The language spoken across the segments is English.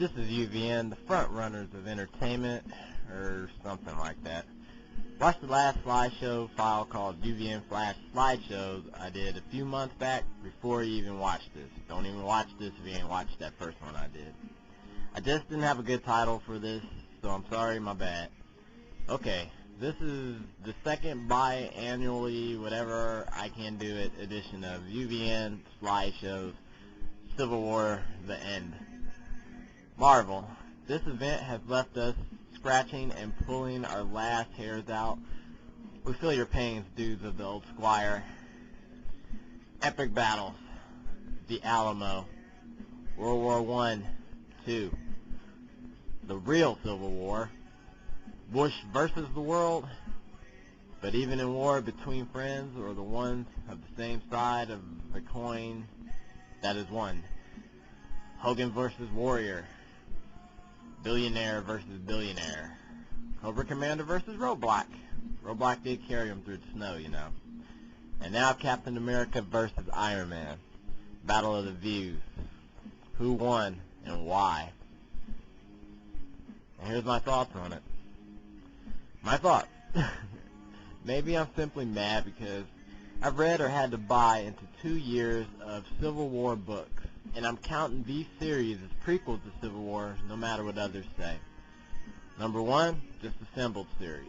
This is UVN, the front runners of entertainment, or something like that. Watch the last slideshow file called UVN Flash Slideshows I did a few months back before you even watched this. Don't even watch this if you ain't watched that first one I did. I just didn't have a good title for this, so I'm sorry, my bad. Okay, this is the second biannually, whatever I can do it, edition of UVN Slideshows Civil War The End. Marvel. This event has left us scratching and pulling our last hairs out. We feel your pains, dudes of the old squire. Epic battles. The Alamo. World War I, II. The real Civil War. Bush versus the world. But even in war between friends or the ones of the same side of the coin, that is one. Hogan versus Warrior. Billionaire versus billionaire. Cobra Commander versus Roadblock. Roadblock did carry him through the snow, you know. And now Captain America versus Iron Man. Battle of the Views. Who won and why? And here's my thoughts on it. My thoughts. Maybe I'm simply mad because I've read or had to buy into 2 years of Civil War books. And I'm counting these series as prequels to Civil War, no matter what others say. Number 1, just assembled series.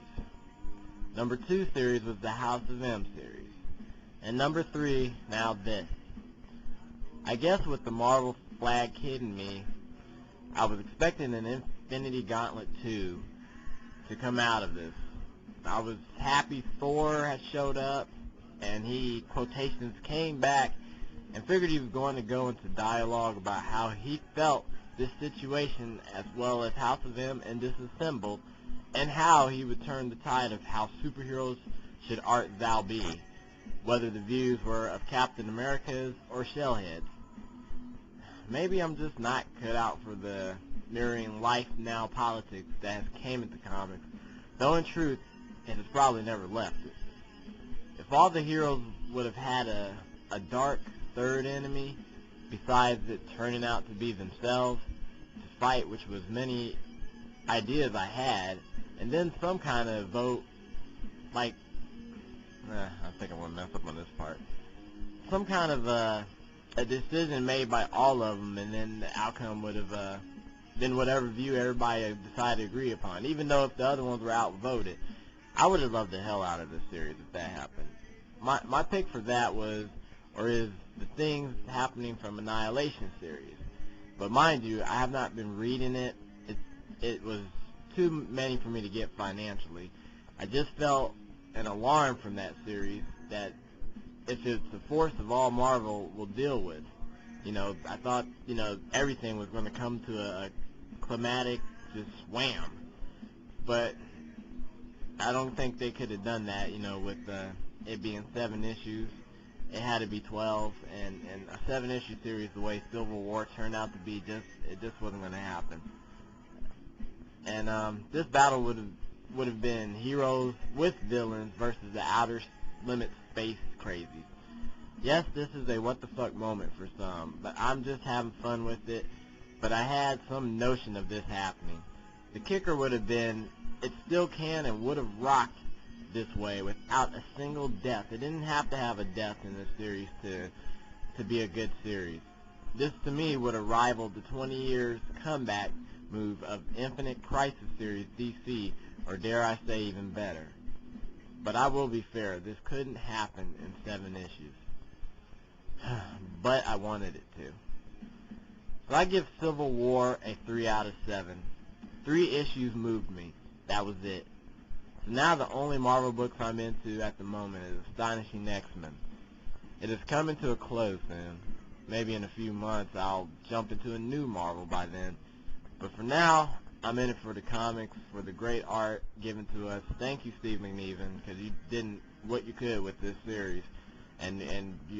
Number 2 series was the House of M series. And number 3, now this. I guess with the Marvel flag kidding me, I was expecting an Infinity Gauntlet 2 to come out of this. I was happy Thor had showed up, and he, quotations, came back, and figured he was going to go into dialogue about how he felt this situation as well as House of M and Disassembled, and how he would turn the tide of how superheroes should art thou be, whether the views were of Captain America's or Shellhead's. Maybe I'm just not cut out for the mirroring life now politics that has came into comics, though in truth it has probably never left it. If all the heroes would have had a dark third enemy, besides it turning out to be themselves, to fight, which was many ideas I had, and then some kind of vote, like, I think I'm going to mess up on this part, some kind of a decision made by all of them, and then the outcome would have been whatever view everybody decided to agree upon, even though if the other ones were outvoted. I would have loved the hell out of this series if that happened. My pick for that was, or is, the things happening from Annihilation series. But mind you, I have not been reading it. It was too many for me to get financially. I just felt an alarm from that series that if it's the force of all Marvel will deal with. You know, I thought, you know, everything was going to come to a climatic just wham. But I don't think they could have done that, you know, with it being 7 issues. It had to be 12, and a 7-issue series, the way Civil War turned out to be, it just wasn't going to happen. And this battle would have been heroes with villains versus the outer limits space crazies. Yes, this is a what the fuck moment for some, but I'm just having fun with it. But I had some notion of this happening. The kicker would have been, it still can and would have rocked this way without a single death. It didn't have to have a death in this series to be a good series. This to me would have rivaled the 20 years comeback move of Infinite Crisis series DC, or dare I say even better. But I will be fair, this couldn't happen in 7 issues. But I wanted it to. So I give Civil War a 3 out of 7. 3 issues moved me. That was it. So now the only Marvel books I'm into at the moment is Astonishing X-Men. It is coming to a close soon. Maybe in a few months I'll jump into a new Marvel by then. But for now, I'm in it for the comics, for the great art given to us. Thank you, Steve McNeven, because you did what you could with this series. And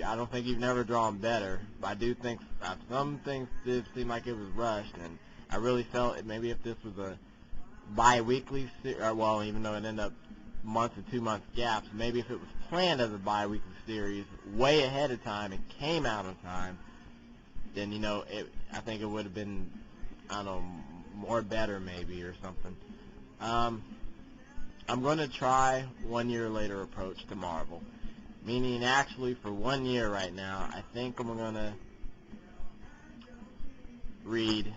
I don't think you've never drawn better. But I do think some things did seem like it was rushed, and I really felt it, maybe if this was a bi-weekly, well, even though it ended up months and 2 months gaps, maybe if it was planned as a bi-weekly series way ahead of time and came out on time, then, you know, I think it would have been I don't know, more better maybe or something. I'm going to try 1 year later approach to Marvel. Meaning actually for 1 year right now, I think I'm going to read,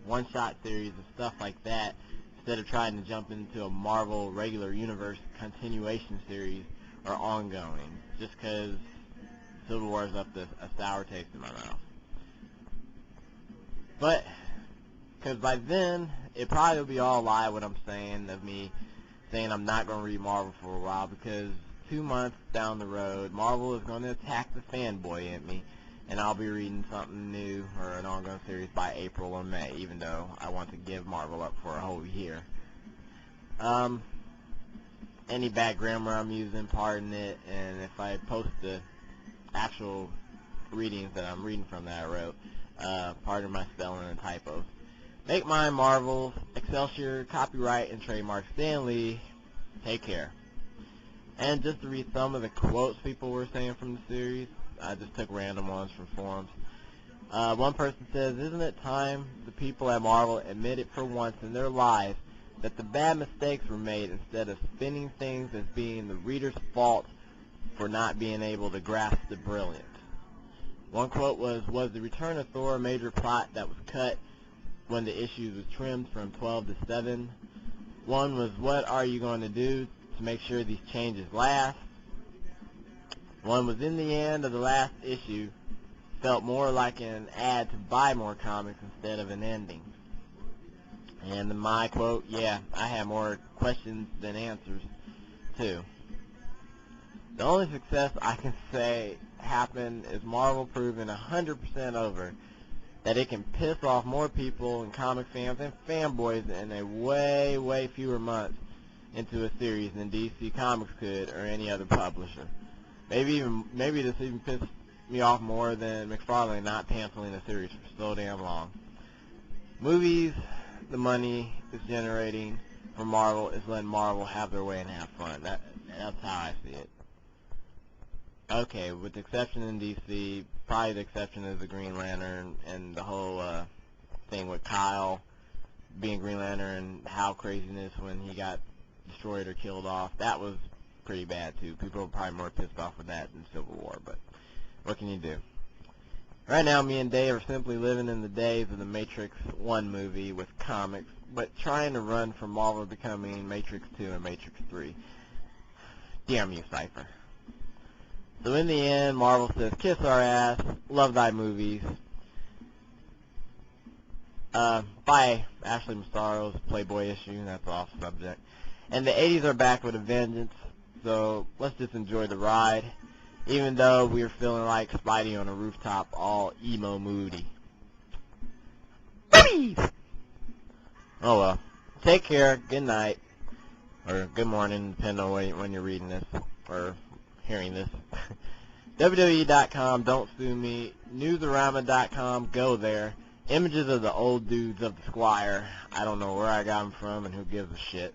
one-shot series and stuff like that instead of trying to jump into a Marvel regular universe continuation series or ongoing, just because Civil War is up to a sour taste in my mouth. But, because by then, it probably will be all a lie what I'm saying of me saying I'm not going to read Marvel for a while, because 2 months down the road, Marvel is going to attack the fanboy in me, and I'll be reading something new or an ongoing series by April or May, even though I want to give Marvel up for a whole year. Any bad grammar I'm using, pardon it, and if I post the actual readings that I'm reading from that I wrote, pardon my spelling and typos. Make mine Marvel, Excelsior, copyright and trademark Stan Lee. Take care. And just to read some of the quotes people were saying from the series, I just took random ones from forums. One person says, "Isn't it time the people at Marvel admitted for once in their lives that the bad mistakes were made instead of spinning things as being the reader's fault for not being able to grasp the brilliance?" One quote was the Return of Thor a major plot that was cut when the issues was trimmed from 12 to 7? One was, what are you going to do to make sure these changes last? One was, in the end of the last issue, felt more like an ad to buy more comics instead of an ending. And my quote, yeah, I had more questions than answers, too. The only success I can say happened is Marvel proving 100% over that it can piss off more people and comic fans and fanboys in a way, way fewer months into a series than DC Comics could or any other publisher. Maybe this even pissed me off more than McFarlane not canceling the series for so damn long. Movies, the money it's generating for Marvel is letting Marvel have their way and have fun. That's how I see it. Okay, with the exception in DC, probably the exception is the Green Lantern and the whole thing with Kyle being Green Lantern and how craziness when he got destroyed or killed off. That was pretty bad too. People were probably more pissed off with that than Civil War, but what can you do? Right now, me and Dave are simply living in the days of the Matrix 1 movie with comics, but trying to run from Marvel becoming Matrix 2 and Matrix 3. Damn you, Cypher. So in the end, Marvel says, kiss our ass, love thy movies. By Ashley Massaro's Playboy issue, that's off subject. And the 80s are back with a vengeance, so let's just enjoy the ride, even though we're feeling like Spidey on a rooftop, all emo moody. Boobies! Oh well. Take care, good night, or good morning, depending on when you're reading this, or hearing this. WWE.com, don't sue me. Newsarama.com, go there. Images of the old dudes of the Squire. I don't know where I got them from and who gives a shit.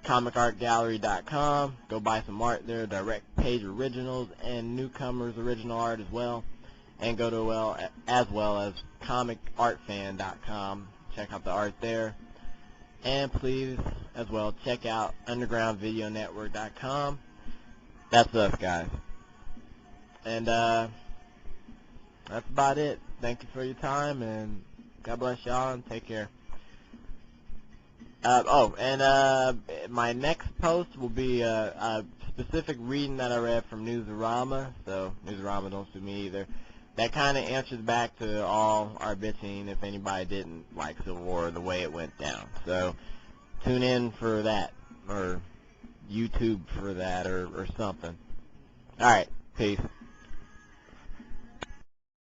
ComicArtGallery.com, go buy some art there. Direct page originals and newcomers original art as well. And go to as well as ComicArtFan.com. Check out the art there. And please, as well, check out UndergroundVideoNetwork.com. That's us, guys. And that's about it. Thank you for your time, and God bless y'all, and take care. My next post will be a specific reading that I read from Newsarama, so Newsarama, don't sue me either. That kind of answers back to all our bitching if anybody didn't like Civil War the way it went down. So tune in for that, or YouTube for that, or something. Alright, peace.